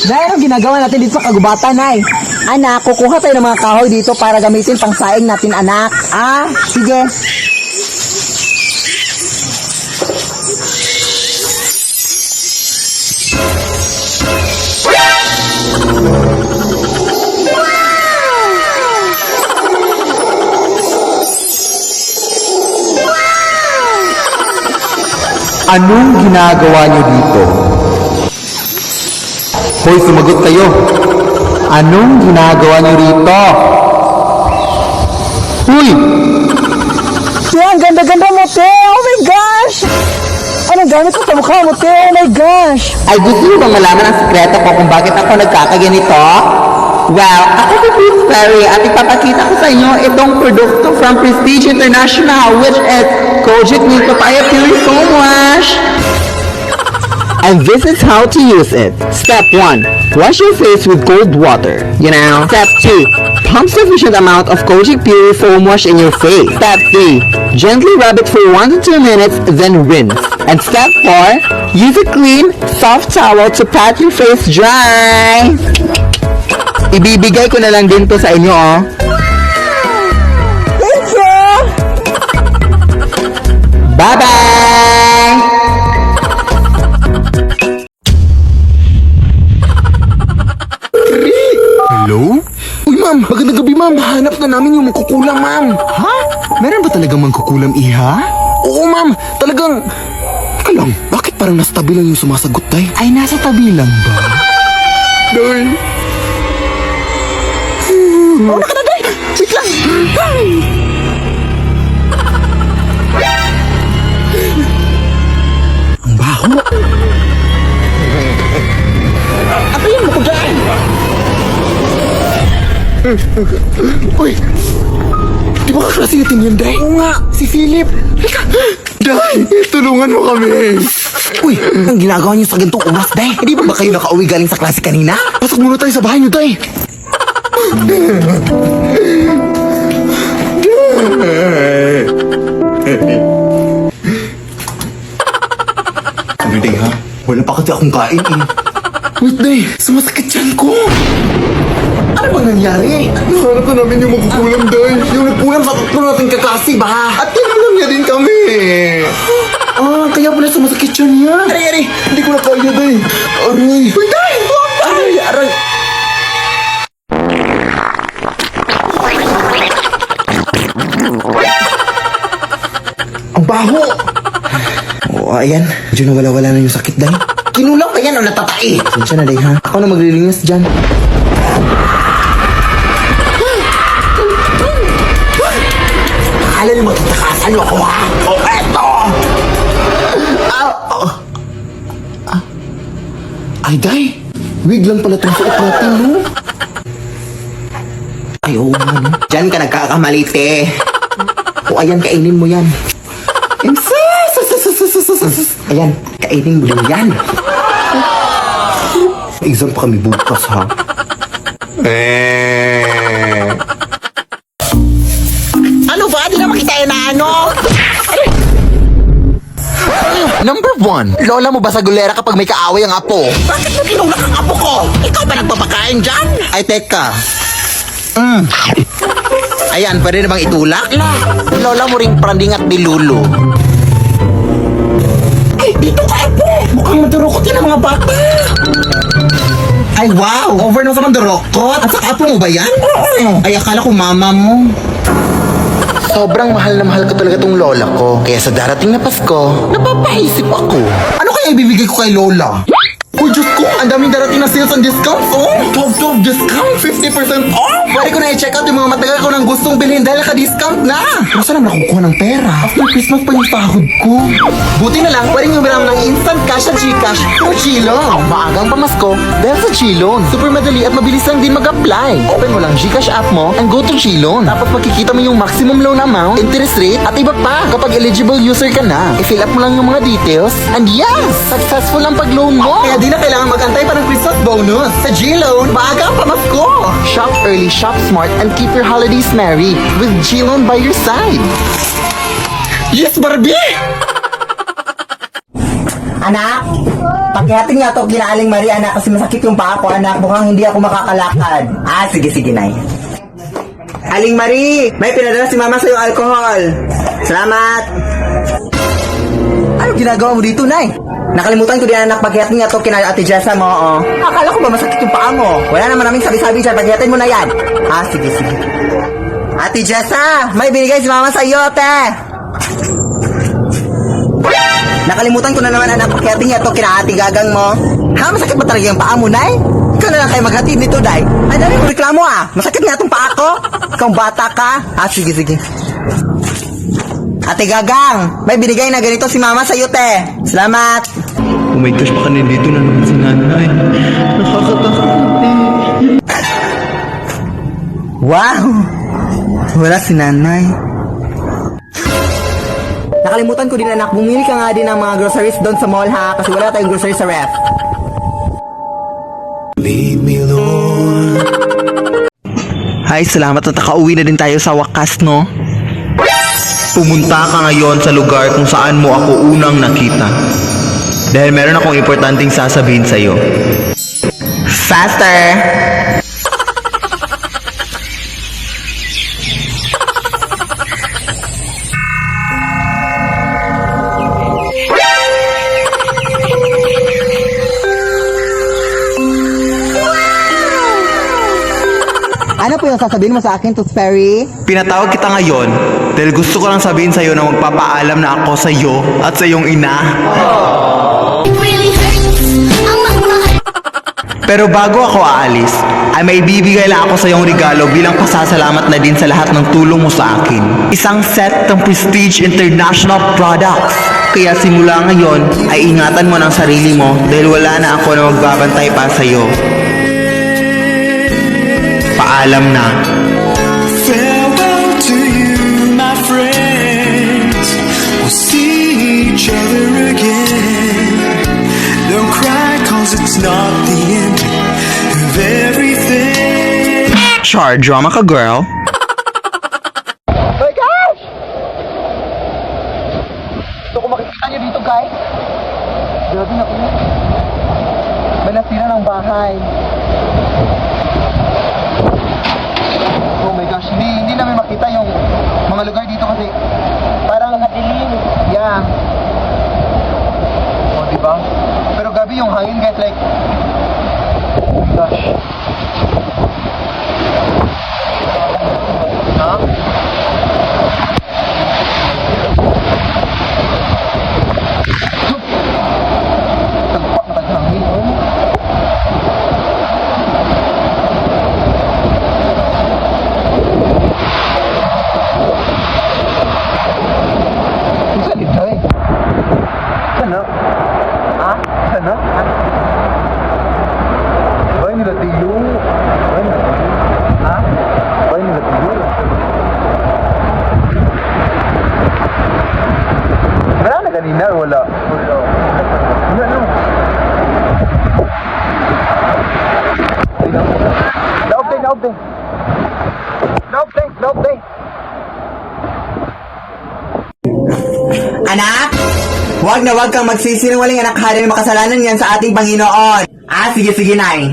Nay, anong ginagawa natin dito sa kagubatan, Nay? Anak, kukuha tayo ng mga kahoy dito para gamitin pang saing natin, anak. Ah, sige. Anong ginagawa niyo dito? Hoy, sumagot kayo. Anong ginagawa niyo rito? Uy! Te, ang ganda-ganda mo, te. Oh my gosh! Anong gamit ko sa mukha mo, te? Oh my gosh! Ay, gusto niyo bang malaman ang sekreto ko kung bakit ako nagkakaganito? Well, ako si Prince Fairy at ipapakita ko sa inyo itong produkto from Prestige International, which is Kojic Milk Papaya Pure Foam Wash. And this is how to use it. Step 1. Wash your face with cold water. You know. Step 2. Pump sufficient amount of Kojic Pure Foam Wash in your face. Step 3. Gently rub it for 1 to 2 minutes, then rinse. And step 4. Use a clean, soft towel to pat your face dry. Ibibigay ko na lang din to sa inyo, oh. Thank you! Bye-bye! Hello? Uy, ma'am. Magandang gabi, ma'am. Hanap na namin yung mangkukulam, ma'am. Ha? Meron ba talagang mangkukulam, iha? Oo, ma'am. Talagang... Teka lang, bakit parang nasa tabi lang yung sumasagot, tay? Ay, nasa tabi lang ba? Day. Oh, nakata, day. Wait lang. Ay. Ang baho. Apayin mo ko dyan. Uy! Di ba kaklase natin yun, Day? Oo nga, si Philip. Halika! Day, tulungan mo kami. Uy, ang ginagawa niyo sa ganitong oras, Day? Hindi ba kayo nakauwi galing sa klase kanina? Pasok muna tayo sa bahay niyo, Day. Ano, Day, ha? Wala pa kasi akong kain, eh. Wait, Day, sumasakit dyan ko. Ano bang nangyari? Nahanap na namin yung magkukulam, Day. Yung nagkulam sa tatlo natin kaklase ba? At tinalam niya din kami. Kaya pala sumasakit siya niya. Aray, hindi ko na kaya, Day. Aray. Uy, Day! Aray. Ang baho! Oo, ayan. Medyo nawala-wala na yung sakit, Day. Kinulang pa yan o natatai? Sensya na, Day, ha? Ako na maglilinis dyan. Akala niyo magtatakasan niyo ako, ha? O, eto! Ay, Day! Wig lang pala itong suot natin, no? Ay, oo nga, no? Diyan ka nagkakamalite. O, ayan, kainin mo yan. Ayan, kainin mo din yan. Exam pa kami bukas, ha? Ano ba? Di naman kita na ano? Number 1, lola mo ba sa gulera kapag may kaaway ang apo? Bakit mo tinulak ang apo ko? Ikaw ba nagpapakain dyan? Ay, teka. Ayan, pwede na bang itulak? Lola mo ring pranding at dilulu. Ay, dito ka apo! Mukhang madurukot yan ang mga bata! Ay, wow! Over na sa mandurukot! At saka apo mo ba yan? Oo! Ay, akala ko mama mo. Sobrang mahal na mahal ko talaga tong lola ko. Kaya sa darating na Pasko, napapaisip ako. Ano kaya ibibigay ko kay lola? Uy, Diyos ko, ang daming darating na sales and discounts, oh! 12 discount, 50% off! Pwede ko na i-check out yung mga matagal ko nang gustong bilhin dahil naka-discount na! Pero saan naman nakukuha ng pera? After Christmas pa yung sahod ko. Buti na lang, pwede nyo bilang ng instant cash at Gcash through Chilon. Maagang pamasko dahil sa Chilon. Super madali at mabilis lang din mag-apply. Open mo lang Gcash app mo and go to Chilon. Tapos makikita mo yung maximum loan amount, interest rate, at iba pa kapag eligible user ka na. I-fill up mo lang yung mga details and yes! Successful ang pag-loan mo! Kaya di na kailangan mag-antay pa ng Christmas bonus. Sa G-Loan, maaga ang pamasko! Shop early, shop smart, and keep your holidays merry with G-Loan by your side. Yes, Barbie! Anak! Pakihatin nga to ginaaling Maria, anak, kasi masakit yung paa ko, anak. Mukhang hindi ako makakalakad. Sige, Nay. Aling Marie, may pinadala si Mama sa'yo alcohol. Salamat. Ano ginagawa mo dito, Nay? Nakalimutan ko din, anak, paghihatin nga to kina Ate Jessa mo, oh. Akala ko ba masakit yung paa mo? Wala naman naming sabi-sabi dyan, paghihatin mo na yan. Sige. Ate Jessa, may binigay si Mama sa'yo, te. Nakalimutan ko na naman, anak, paghihatin nga to kina Ate Gagang mo. Masakit ba talaga yung paa mo, Nay? Ikaw na lang kayo maghatid nito, Day. Ay, dali mo reklamo, Masakit nga itong paa ko. Ikaw bata ka. Sige. Ate Gagang, may binigay na ganito si Mama sa'yo, te. Salamat. Oh my gosh, baka nandito na naman si nanay. Nakakatakot eh. Wow! Wala si nanay. Nakalimutan ko din, anak. Bumili ka nga din ng mga groceries doon sa mall, ha? Kasi wala tayong groceries sa ref. Lead me, Lord. Ay, salamat at nakauwi na din tayo sa wakas, no? Pumunta ka ngayon sa lugar kung saan mo ako unang nakita. Dahil meron akong importanteng sasabihin sa'yo. Faster! Ano po yung sasabihin mo sa akin, Tooth Fairy? Pinatawag kita ngayon dahil gusto ko lang sabihin sa'yo na magpapaalam na ako sa'yo at sa iyong ina. It really hurts. Ang magmahal. Pero bago ako aalis, ay may bibigay lang ako sa iyong regalo bilang pasasalamat na din sa lahat ng tulong mo sa akin. Isang set ng Prestige International Products. Kaya simula ngayon ay ingatan mo ng sarili mo dahil wala na ako na magbabantay pa sa iyo. Paalam na. Farewell to you, my friends. We'll see each other again. Don't cry, cause it's not the end of everything. Char, drama ka, girl. Oh my gosh! So kung makikita nyo dito, guys, grabe na po. May nasira ng bahay. Oh my gosh, hindi namin makita yung mga lugar dito kasi parang nakadilim. Yeah. Oh, diba? Pero gabi yung hangin, guys, like, oh my gosh. Ha? Tagpak na taghangin, oh. Saan dito eh? Sana? Ha? Sana? Ha? Bay nila tiyo. Bay nila tiyo. Ha? Bay nila tiyo. Wala na kanina, wala. Wala. Wala no. Laog din. Laog din. Anak, wag na wag kang magsisinungaling, anak, hari ng makasalanan yan sa ating Panginoon. Sige, Nay.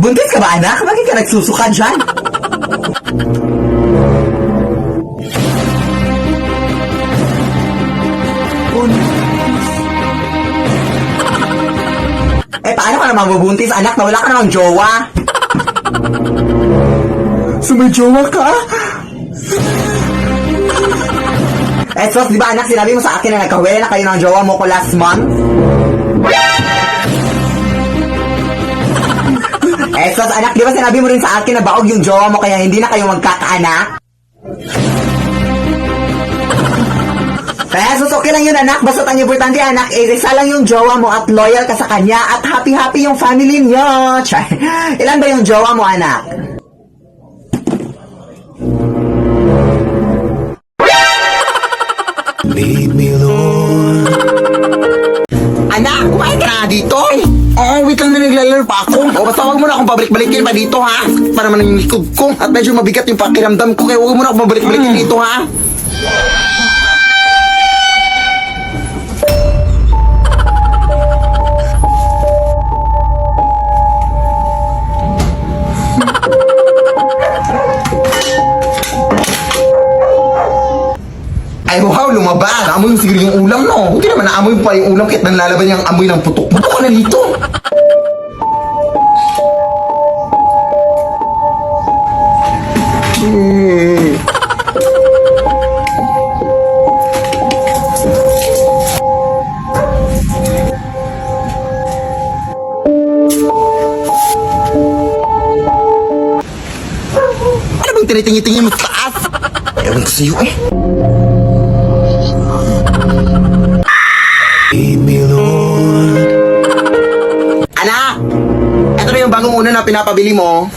Buntis ka ba, anak? Bakit ka nagsusuka dyan? Paano ka naman mabubuntis, anak, na wala ka namang jowa? So may jowa ka? Sos, di ba, anak, sinabi mo sa akin na nagkawala na kayo ng jowa mo ko last month? Sos, anak, di ba sinabi mo rin sa akin na baog yung jowa mo kaya hindi na kayo magkakaanak? Sos, okay lang yun, anak. Basta ang importante, anak, isa lang yung jowa mo at loyal ka sa kanya at happy-happy yung family niyo. Ilan ba yung jowa mo, anak? Lead me, Lord. Anak, kumain ka na dito. Oh, wait lang na naglalaro pa ako. O, basta huwag mo na akong pabalik-balikin pa dito, ha? Para naman yung likod ko. At medyo mabigat yung pakiramdam ko. Kaya huwag mo na akong pabalik-balikin dito, ha? Ay, wow, lumabas. Naamoy mo siguro yung ulam, no? Hindi naman naamoy pa yung ulam kahit nanlalaban yung amoy ng putok. Buto ka na dito. Ano bang tinitingin-tingin mo sa taas? Ewan ko sa'yo eh. Lead me, Lord. Anak! Ito na yung bagong una na pinapabili mo.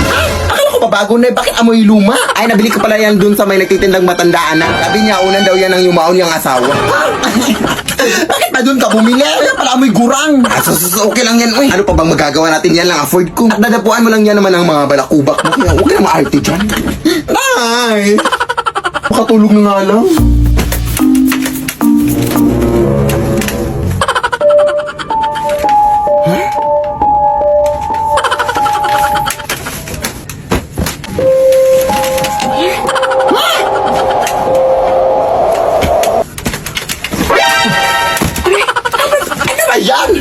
Ah, akala ko pa bago na eh. Bakit amoy luma? Ay, nabili ko pala yan dun sa may nagtitindang matandaan na. Sabi niya, unan daw yan ng yumaon yung asawa. Bakit pa dun ka bumili? Kaya pala amoy gurang. Okay lang yan, uy. Ano pa bang magagawa natin? Yan lang afford ko. At dadapuan mo lang yan naman ang mga balakubak mo. Kaya huwag ka na maarte dyan. Ay! Makatulog na nga lang. Ano ba yan?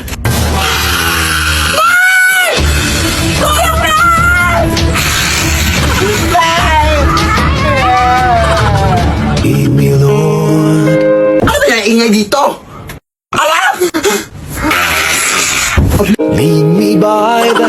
Lead me, Lord. Ano ba yan ingay dito? Alam! Lead me by the